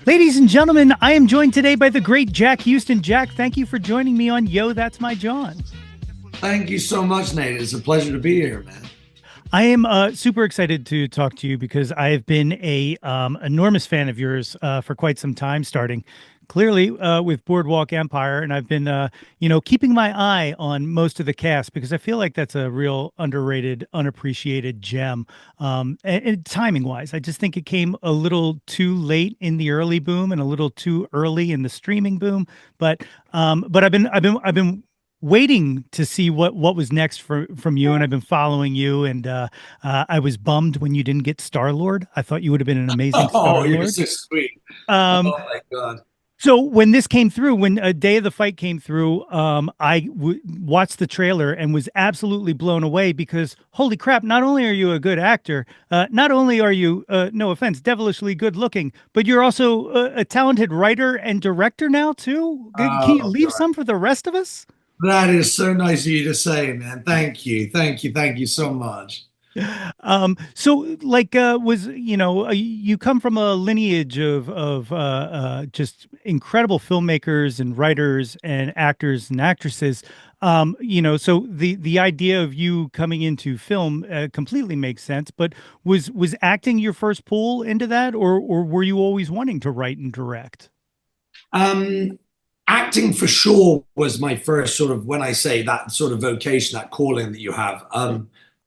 Ladies and gentlemen, I am joined today by the great Jack Huston. Jack, thank you for joining me on Yo, That's My Jawn. Thank you so much, Nate. It's a pleasure to be here, man. I am super excited to talk to you because I have been a enormous fan of yours for quite some time, starting clearly with Boardwalk Empire, and I've been keeping my eye on most of the cast because I feel like that's a real underrated, unappreciated gem. And timing wise, I just think it came a little too late in the early boom and a little too early in the streaming boom. But I've been waiting to see what was next from you, and I've been following you. And I was bummed when you didn't get Star Lord. I thought you would have been an amazing Oh, Star you're Lord. so sweet. Um, Oh my God. so when this came through, when a Day of the Fight came through, watched the trailer and was absolutely blown away because holy crap! Not only are you a good actor, not only are you, no offense, devilishly good looking, but you're also a talented writer and director now too. Can you Oh leave God. some for the rest of us? That is so nice of you to say, man. Thank you. Thank you. Thank you so much. So like was you come from a lineage of just incredible filmmakers and writers and actors and actresses. So the idea of you coming into film completely makes sense. But was acting your first pull into that, or were you always wanting to write and direct? Um, Acting for sure was my first sort of, when I say that sort of vocation, that calling that you have. I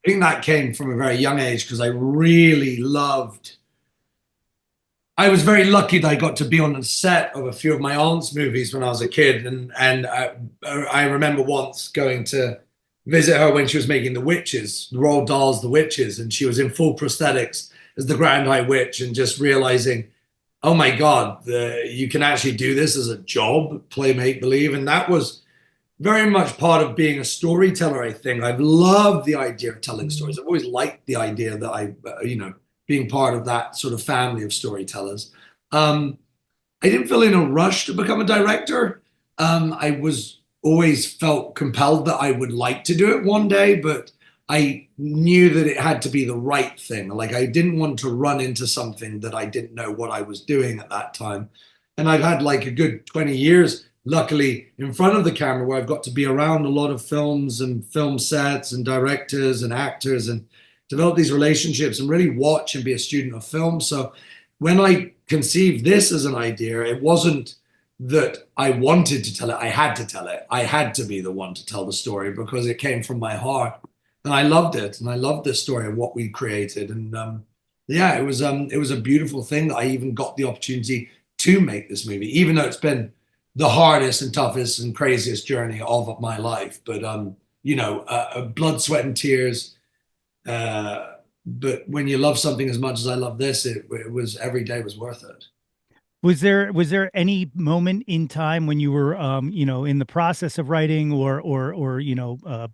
think that came from a very young age because I really loved. I was very lucky that I got to be on the set of a few of my aunt's movies when I was a kid, and I remember once going to visit her when she was making The Witches, the Roald Dahl's The Witches, and she was in full prosthetics as the Grand High Witch, and just realizing, oh my God, you can actually do this as a job, play make believe, and that was very much part of being a storyteller. I think I've loved the idea of telling stories. I've always liked the idea that being part of that sort of family of storytellers. Um, I didn't feel in a rush to become a director. I was always felt compelled that I would like to do it one day, but I knew that it had to be the right thing. Like I didn't want to run into something that I didn't know what I was doing at that time. And I've had like a good 20 years, luckily, in front of the camera where I've got to be around a lot of films and film sets and directors and actors and develop these relationships and really watch and be a student of film. So when I conceived this as an idea, it wasn't that I wanted to tell it. I had to tell it. I had to be the one to tell the story because it came from my heart. And I loved it. And I loved this story of what we created. And yeah, it was a beautiful thing that I even got the opportunity to make this movie, even though it's been the hardest and toughest and craziest journey of my life. But blood, sweat, and tears. But when you love something as much as I love this, it was every day was worth it. Was there any moment in time when you were in the process of writing or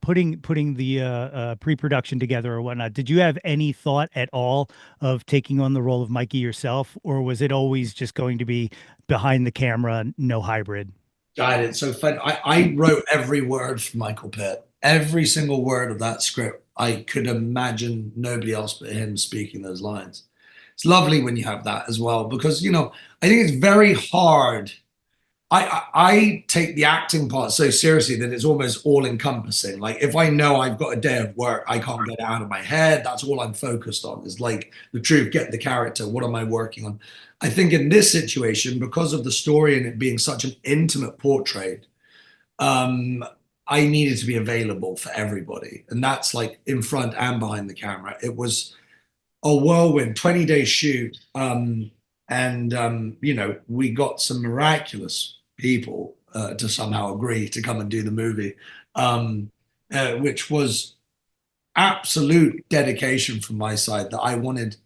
putting the pre-production together or whatnot? Did you have any thought at all of taking on the role of Mikey yourself, or was it always just going to be behind the camera, no hybrid? God, it's so fun. I wrote every word for Michael Pitt, every single word of that script. I could imagine nobody else but him speaking those lines. It's lovely when you have that as well because I think it's very hard. I take the acting part so seriously that it's almost all encompassing. Like if I know I've got a day of work, I can't get it out of my head. That's all I'm focused on is like the truth, get the character. What am I working on? I think in this situation, because of the story and it being such an intimate portrait, um, I needed to be available for everybody. And that's like in front and behind the camera. It was a whirlwind 20-day shoot. We got some miraculous people to somehow agree to come and do the movie, which was absolute dedication from my side that I wanted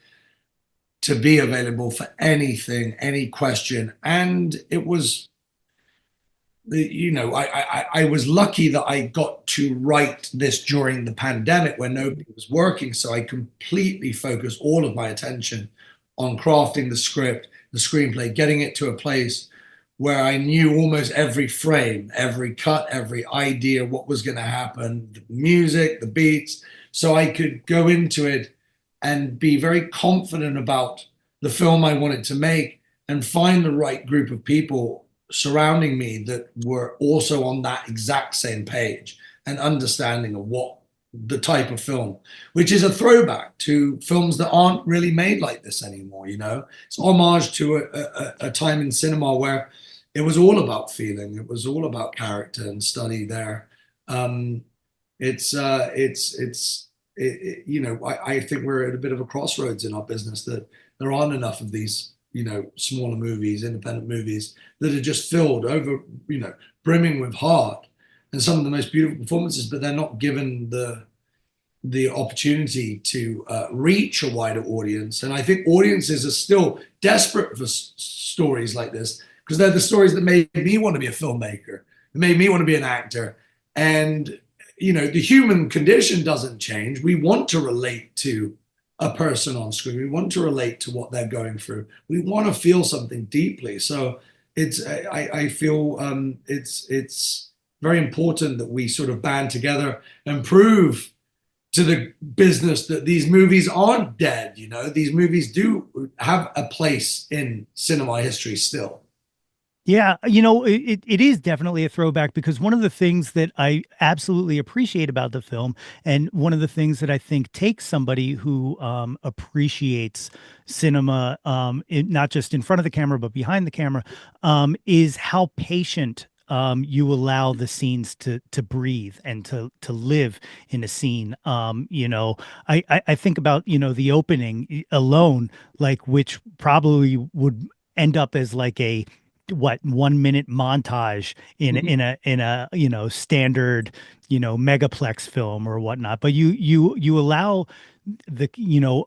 to be available for anything, any question. And it was, I was lucky that I got to write this during the pandemic when nobody was working. So I completely focused all of my attention on crafting the script, the screenplay, getting it to a place where I knew almost every frame, every cut, every idea, what was going to happen, the music, the beats. So I could go into it and be very confident about the film I wanted to make and find the right group of people surrounding me that were also on that exact same page and understanding of what the type of film, which is a throwback to films that aren't really made like this anymore. It's homage to a time in cinema where it was all about feeling, it was all about character and study there. um, I think we're at a bit of a crossroads in our business, that there aren't enough of these, smaller movies, independent movies that are just filled over, brimming with heart and some of the most beautiful performances, but they're not given the opportunity to reach a wider audience. And I think audiences are still desperate for stories like this, because they're the stories that made me want to be a filmmaker, that made me want to be an actor. And the human condition doesn't change. We want to relate to a person on screen. We want to relate to what they're going through. We want to feel something deeply. So I feel it's very important that we sort of band together and prove to the business that these movies aren't dead. These movies do have a place in cinema history still. Yeah, it is definitely a throwback because one of the things that I absolutely appreciate about the film, and one of the things that I think takes somebody who appreciates cinema, not just in front of the camera but behind the camera, is how patient you allow the scenes to breathe and to live in a scene. I think about the opening alone, like, which probably would end up as like a, what, 1 minute montage in a standard megaplex film or whatnot, but you allow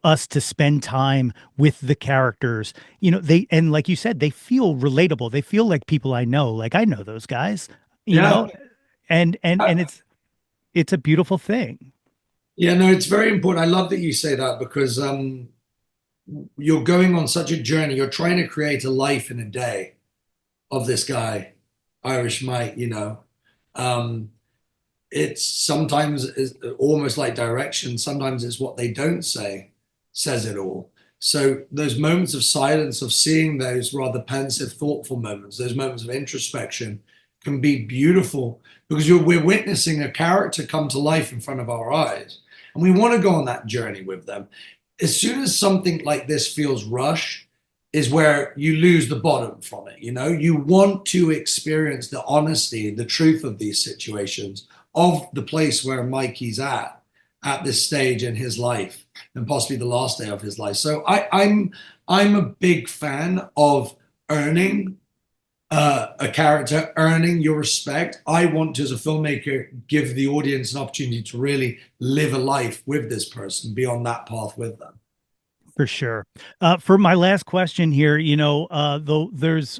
us to spend time with the characters. They, and like you said, they feel relatable, they feel like people I know, like I know those guys, you Yeah. know and it's a beautiful thing. Yeah, no, it's very important. I love that you say that, because you're going on such a journey. You're trying to create a life in a day of this guy, Irish Mike. Um, it's sometimes is almost like direction. Sometimes it's what they don't say says it all. So those moments of silence, of seeing those rather pensive, thoughtful moments, those moments of introspection, can be beautiful, because we're witnessing a character come to life in front of our eyes, and we want to go on that journey with them. As soon as something like this feels rushed, is where you lose the bottom from it. You want to experience the honesty and the truth of these situations, of the place where Mikey's at this stage in his life, and possibly the last day of his life. So I'm a big fan of earning a character, earning your respect. I want to, as a filmmaker, give the audience an opportunity to really live a life with this person, be on that path with them. For sure. For my last question here, though, there's,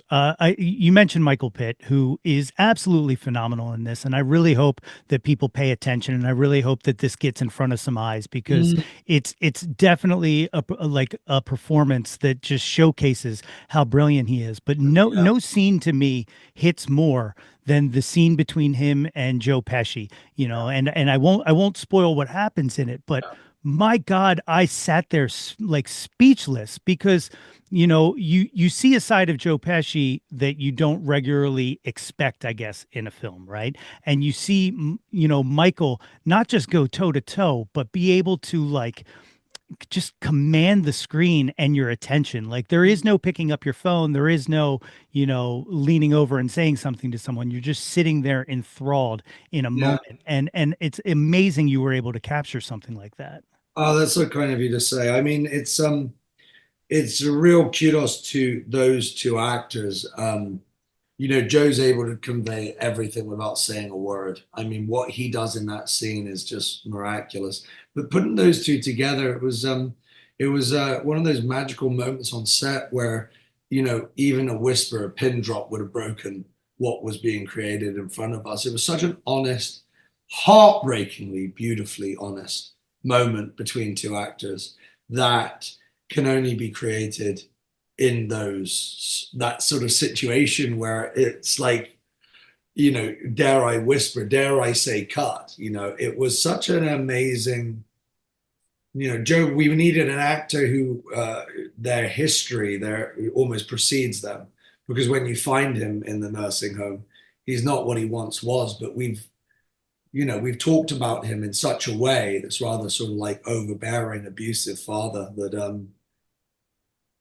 you mentioned Michael Pitt, who is absolutely phenomenal in this, and I really hope that people pay attention, and I really hope that this gets in front of some eyes, because Mm, it's definitely like a performance that just showcases how brilliant he is. But yeah, no scene to me hits more than the scene between him and Joe Pesci. And I won't spoil what happens in it, but yeah, my God, I sat there like speechless, because you see a side of Joe Pesci that you don't regularly expect, I guess, in a film, right? And you see Michael not just go toe to toe, but be able to, like, just command the screen and your attention. Like, there is no picking up your phone, there is no leaning over and saying something to someone. You're just sitting there enthralled in a yeah. moment, and it's amazing you were able to capture something like that. Oh, that's so kind of you to say. I mean, it's a real kudos to those two actors. Joe's able to convey everything without saying a word. I mean, what he does in that scene is just miraculous. But putting those two together, it was one of those magical moments on set where, even a whisper, a pin drop would have broken what was being created in front of us. It was such an honest, heartbreakingly, beautifully honest moment between two actors that can only be created in that sort of situation where it's like, dare I whisper, dare I say cut. It was such an amazing Joe, we needed an actor who their history there almost precedes them, because when you find him in the nursing home, he's not what he once was. But we've talked about him in such a way that's rather sort of like overbearing, abusive father that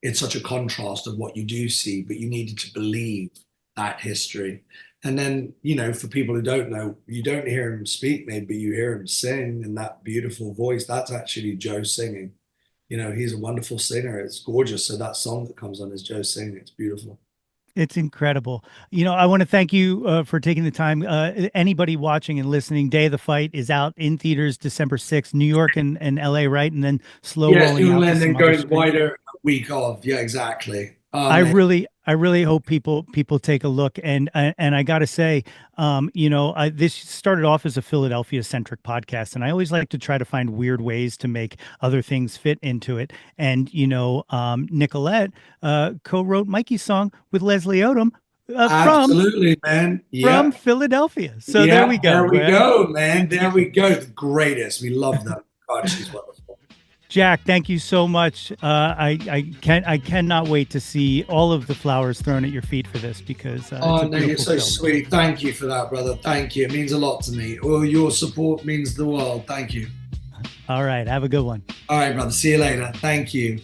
it's such a contrast of what you do see, but you needed to believe that history. And then, for people who don't know, you don't hear him speak, maybe you hear him sing in that beautiful voice. That's actually Joe singing. He's a wonderful singer. It's gorgeous. So that song that comes on is Joe singing. It's beautiful. It's incredible. I want to thank you for taking the time. Anybody watching and listening, Day of the Fight is out in theaters December 6th, New York and LA, right? And then slow Yeah, rolling out to England some and other going screens. wider a week of. Yeah, exactly. I really hope people take a look. And I got to say, this started off as a Philadelphia centric podcast, and I always like to try to find weird ways to make other things fit into it. And Nicolette co-wrote Mikey's song with Leslie Odom from Absolutely, man. from Yeah. Philadelphia. So there we Yeah, go. there we Right? go, man. There we go. The greatest. We love that. God, she's wonderful. Jack, thank you so much. I cannot wait to see all of the flowers thrown at your feet for this because it's Oh, a no, you're beautiful so film. sweet. Thank you for that, brother. Thank you. It means a lot to me. Oh, your support means the world. Thank you. All right, have a good one. All right, brother. See you later. Thank you.